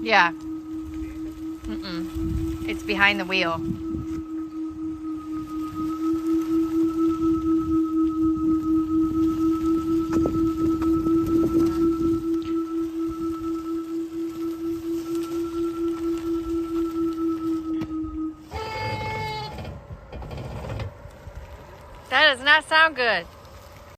Yeah. Mm-mm. It's behind the wheel. That does not sound good.